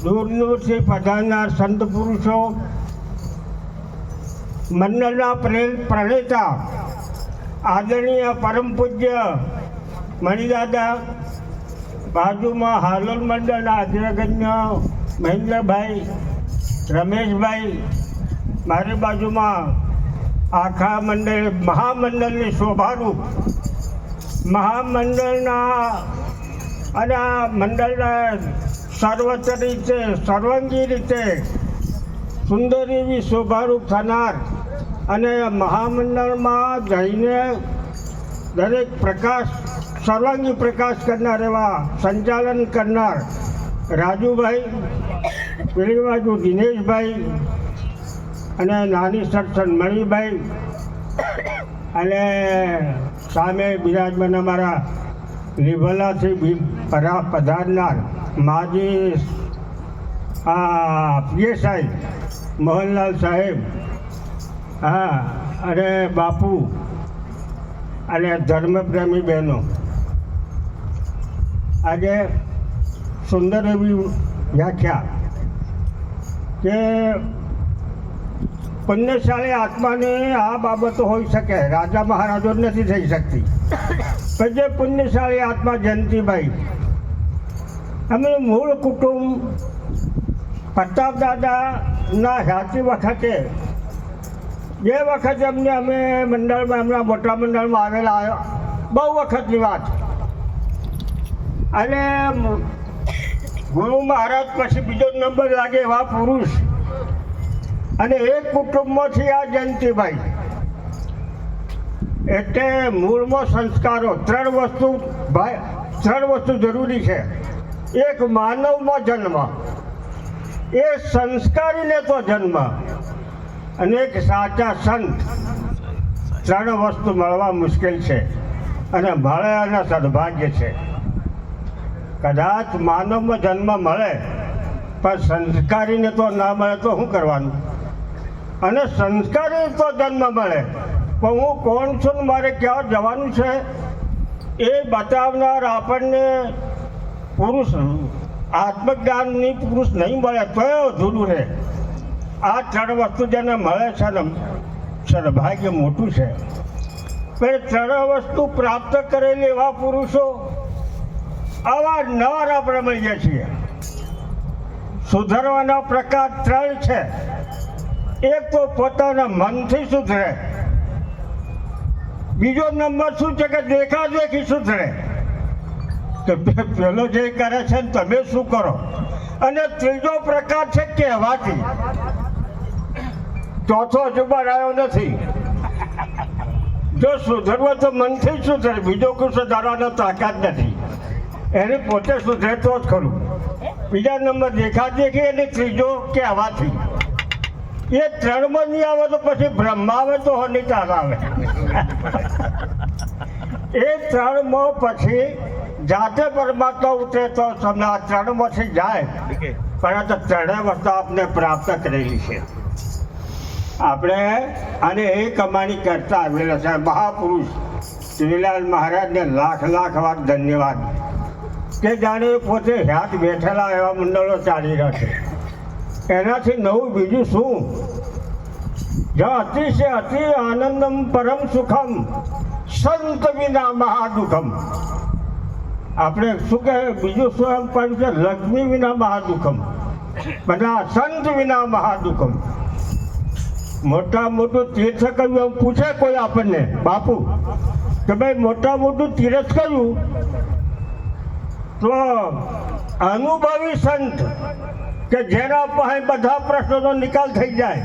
દૂર દૂરથી પધારનાર સંત પુરુષો, મંડળના પ્રણેતા આદરણીય પરમ પૂજ્ય મણિદાદા, બાજુમાં હાલોલ મંડળના અગ્રગણ્ય મહેન્દ્રભાઈ, રમેશભાઈ, મારી બાજુમાં આખા મંડળ મહામંડળની શોભારૂપ મહામંડળના અને આ મંડળના સર્વત્ર રીતે સર્વાંગી રીતે સુંદર એવી શોભારૂપ થનાર અને મહામંડળમાં જઈને દરેક પ્રકાશ સર્વાંગી પ્રકાશ કરનાર એવા સંચાલન કરનાર રાજુભાઈ, પેલી બાજુ દિનેશભાઈ અને નાની સત્સંગ મણિભાઈ અને સામે બિરાજમાન અમારા લીભલાથી પધારનાર માજી પીએસઆઈ મોહનલાલ સાહેબ, હા, અને બાપુ અને ધર્મપ્રેમી બહેનો, આજે સુંદર એવી વ્યાખ્યા કે પુણ્યશાળી આત્માને આ બાબતો હોઈ શકે, રાજા મહારાજો નથી થઈ શકતી. પણ જે પુણ્યશાળી આત્મા જયંતિભાઈ, અમે મૂળ કુટુંબ પ્રતાપ દાદાના ખ્યાતિ વખતે જે વખતે અમે મંડળમાં એમના મોટા મંડળમાં આવેલા, બહુ વખતની વાત, અને ગુરુ મહારાજ પછી બીજો નંબર લાગે એવા પુરુષ, અને એક કુટુંબમાંથી આ જયંતિભાઈ. એટલે મૂળમાં સંસ્કારો ત્રણ વસ્તુ જરૂરી છે. એક માનવમાં જન્મ, એ સંસ્કારીને તો જન્મ, અને એક સાચા સંત. ત્રણ વસ્તુ મળવા મુશ્કેલ છે, અને મળે અને સદભાગ્ય છે. કદાચ માનવમાં જન્મ મળે પણ સંસ્કારીને તો ના મળે તો શું કરવાનું? અને સંસ્કારી તો જન્મ મળે પણ હું કોણ છું, મારે ક્યાં જવાનું છે એ બતાવનાર આપણને પુરુષ, આત્મજ્ઞાનની પુરુષ નહીં મળે તો અધૂરું રહે. આ ત્રણ વસ્તુ જેને મળે છે ને સદભાગ્ય મોટું છે. પણ ત્રણ વસ્તુ પ્રાપ્ત કરેલી એવા પુરુષો અવારનવાર આપણે મળીએ છીએ. સુધરવાના પ્રકાર ત્રણ છે. એક તો પોતાના મનથી સુધરે, બીજો નંબર શું છે કે દેખાદેખી સુધરે, તો પેલો જે કરે છે ને તમે શું કરો, અને ત્રીજો પ્રકાર છે કહેવાથી. ચોથો હજુ બનાવ્યો નથી. જો સુધરવો તો મનથી જ સુધરે, બીજો કોઈ સુધારવાનો તાકાત નથી. એને પોતે સુધરે તો જ ખરું. બીજા નંબર દેખાદેખી, અને ત્રીજો કહેવાથી. એ ત્રણમાં નહીં આવે તો પછી બ્રહ્મા આવે તો હની તાર આવે. એ ત્રણમાં પછી જાતે પરમાત્મા ઉતરે તો તમને આ ત્રણમાંથી જાય. પણ આ તો ત્રણેય વસ્તુ આપણે પ્રાપ્ત કરેલી છે. આપણે આને એ કમાણી કરતા આવેલા છે. મહાપુરુષ શ્રીલાલ મહારાજને લાખ લાખ વાર ધન્યવાદ કે જાણે પોતે હાથ બેઠેલા એવા મંડળો ચાલી રહ્યા છે. એનાથી નવું બીજું શું? જો અતિશય અતિ આનંદમ પરમ સુખમ સંત વિના મહાદુખમ. આપણે શું કહે બીજું શું એમ પડ્યું છે? લક્ષ્મી વિના મહાદુખમ, બધા સંત વિના મહાદુખમ. મોટા મોટું તીર્થ કર્યું એમ પૂછે કોઈ આપણને, બાપુ કે ભાઈ મોટા મોટું તીર્થ કર્યું તો અનુભવી સંત કે જેના પાસે બધા પ્રશ્નોનો નિકાલ થઈ જાય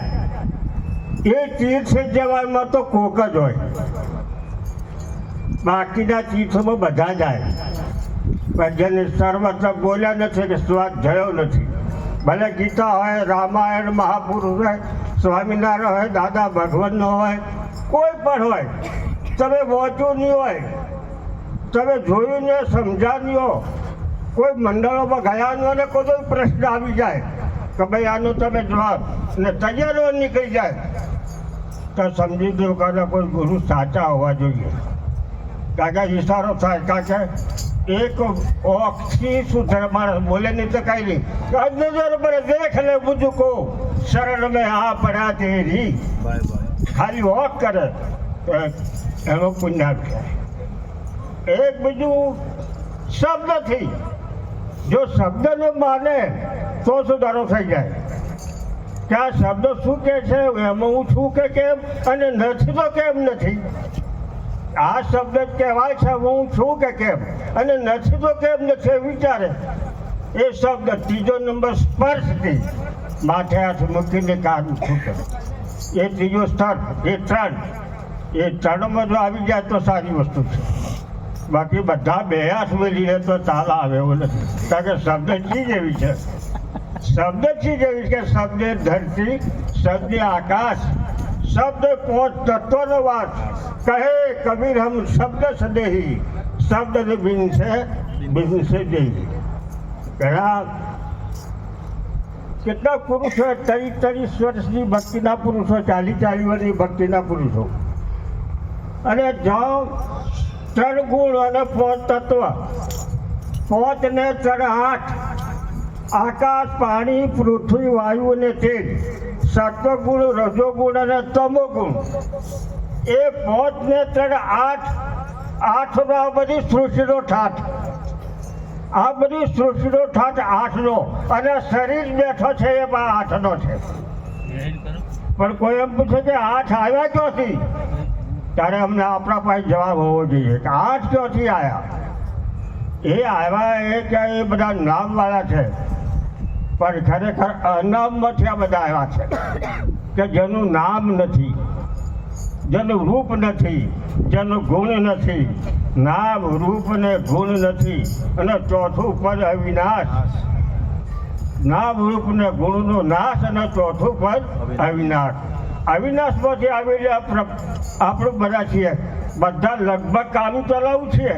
એ તીર્થ જવામાં તો કોક જ હોય. બાકીના તીર્થોમાં બધા જાય પણ જેને સર્વત્ર બોલ્યા નથી કે સ્વાદ થયો નથી. ભલે ગીતા હોય, રામાયણ, મહાપુરુષ હોય, સ્વામિનારાયણ હોય, દાદા ભગવાનનો હોય, કોઈ પણ હોય, તમે વાંચ્યું નહીં હોય, તમે જોયું ને સમજ્યા નહીં હો, કોઈ મંડળોમાં ગયા ન અને કોઈ પ્રશ્ન આવી જાય કે ભાઈ આનો તમે જવાબ ને તૈયારીઓ નીકળી જાય તો સમજી દો કે કોઈ ગુરુ સાચા હોવા જોઈએ. કાકા ઇશારો થાય કાકે એક ઓક્ષી સુધર માણસ બોલે નહીં તો કઈ નહીં નજર પર દેખ લે મુझको શરણ મેં આ પડા તેરી ખાલી ઓક કરે તો એનો પુણ્ય થાય એક બીજું શબ્દથી જો શબ્દને માને તો સુધારો થઈ જાય કે આ શબ્દ શું કે છે એમાં હું છું કે કેમ અને નથી તો કેમ નથી આ શબ્દ જ કહેવાય છે હું છું કે કેમ અને નથી તો કેમ નથી વિચારે એ શબ્દ ત્રીજો નંબર સ્પર્શથી માથે હાથ મૂકીને કાઢું છૂટે એ ત્રીજો સ્તર એ ત્રણમાં જો આવી જાય તો સારી વસ્તુ છે બાકી બધા બે હાથ મેળીને તો ચાલ આવે એવું નથી કારણ કે શબ્દ ચીજ એવી છે શબ્દ ચીજ એવી કે શબ્દ ધરતી શબ્દ આકાશ शब्द पहुँच तत्व वास कहे कबीर हम शब्द सदेही शब्द बिन से देही घણા કેટલા પુરુષો 30 વર્ષની ભક્તિના પુરુષો 40 વર્ષની ભક્તિના પુરુષો અને જ્યાં 3 ગુણ અને 5 તત્વ 5 ને 3 8 આકાશ પાણી પૃથ્વી વાયુ અને તેજ સત્વગુણ રજોગુણ અને તમોગુણ એ 5 ને 3 8 આ બધી સૃષ્ટિનો ઠાઠ આ બધી સૃષ્ટિનો ઠાઠ 8નો અને શરીર બેઠો છે એ 8નો છે પણ કોઈ એમ પૂછે કે 8 આવ્યા ક્યાંથી ત્યારે અમને આપણા પાસે જવાબ હોવો જોઈએ કે 8 ક્યાંથી આવ્યા એ આવ્યા એ કે એ બધા નામવાળા છે પણ ખરેખર અનામમાંથી આ બધા આવ્યા છે કે જેનું નામ નથી જેનું રૂપ નથી જેનું ગુણ નથી નામ રૂપ ને ગુણ નથી અને ચોથું પદ અવિનાશ નામ રૂપ ને ગુણનો નાશ અને ચોથું પદ અવિનાશ અવિનાશમાંથી આવેલી આપણું બધા છીએ બધા લગભગ કામ ચલાવવું છીએ